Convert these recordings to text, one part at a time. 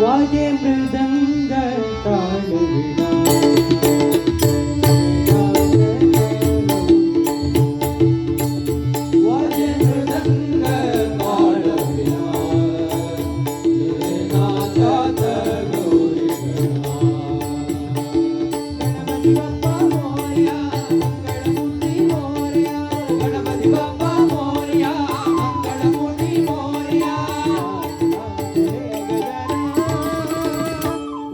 वाजे मृदंग ताल विना वाजे मृदंग ताल विना ये नाचत गौरी गणपती बाप्पा मोरया मंगळमूर्ती मोरया गणपती बाप्पा मोरया मंगळमूर्ती मोरया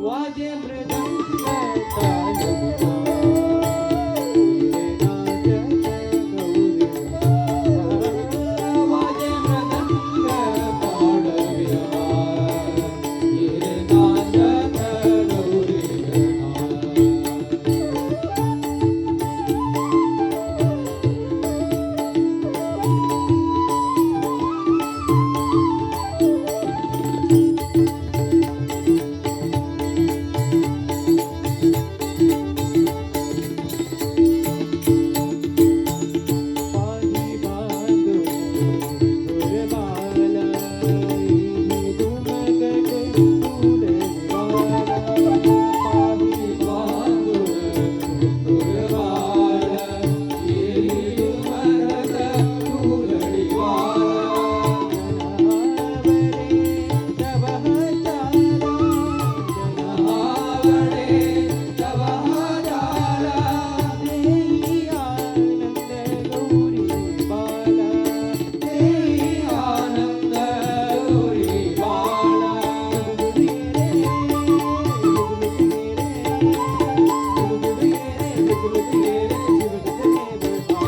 वाजे मृदंग ताल विना वाजे मृदंग ताल विना ये नाचत गौरी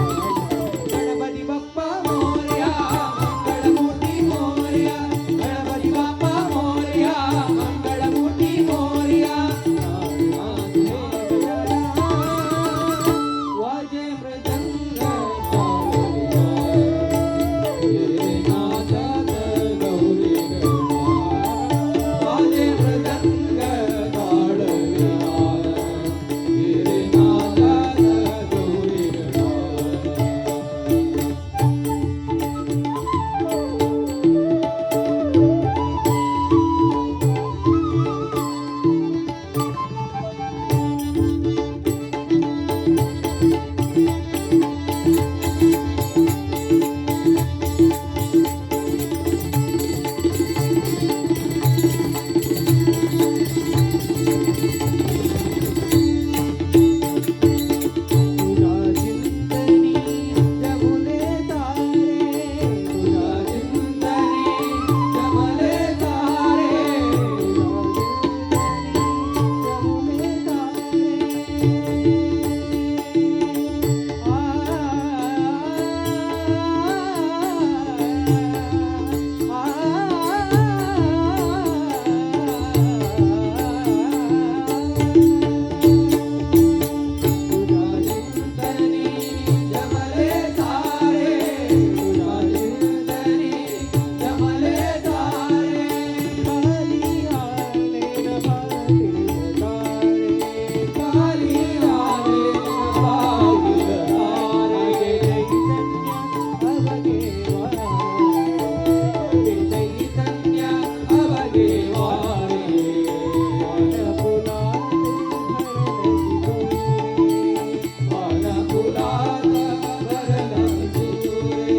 गणपती बाप्पा मोरया मंगळमूर्ती मोरया गणपती बाप्पा मोरया मंगळमूर्ती मोरया वाजे मृदंग ताल विना ये नाचत गौरी वाजे मृदंग ताल विना ये नाचत गौरी तुझा चिंतनी जमले तारे तुझा चिंतनी जमले तारे जमले तारे तुझा चिंतनी जमले तारे तुझा चिंतनी जमले तारे खाली आले न पाटील तारे खाली आले न पाटील तारे चैतन्य अवघे वारे वानपुलात भरलं सुरे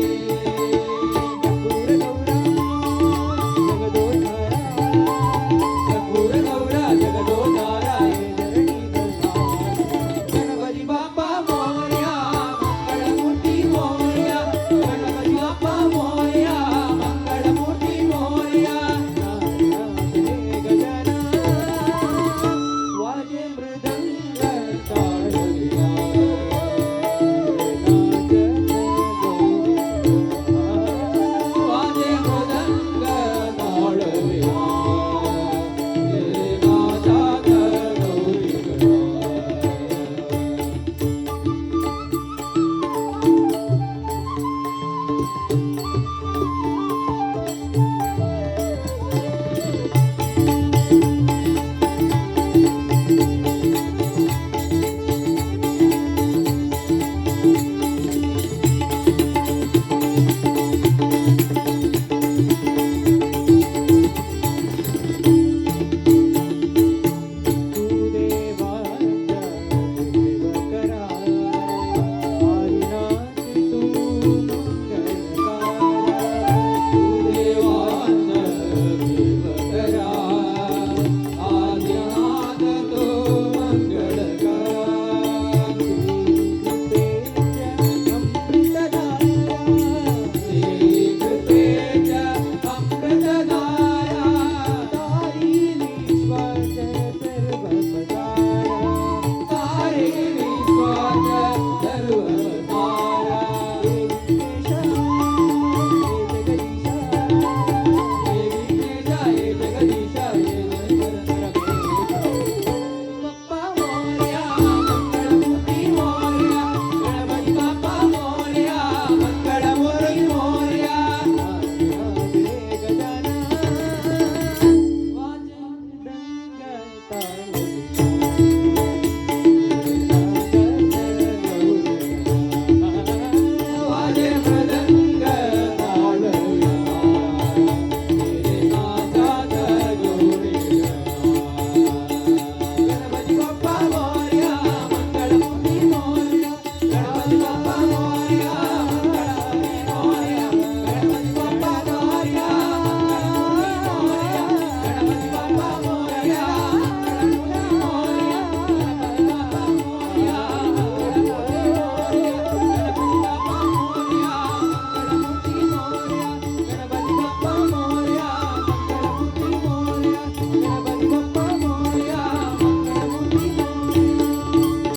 ठाकूर गौरा जगदोधारा गणपती बाप्पा मोरया मंगळमूर्ती मोरया गणपती बाप्पा मोरया मंगळमूर्ती मोरया वाजे मृदंग ताल विना वाजे मृदंग ताल विना ये नाचत गौरी गणा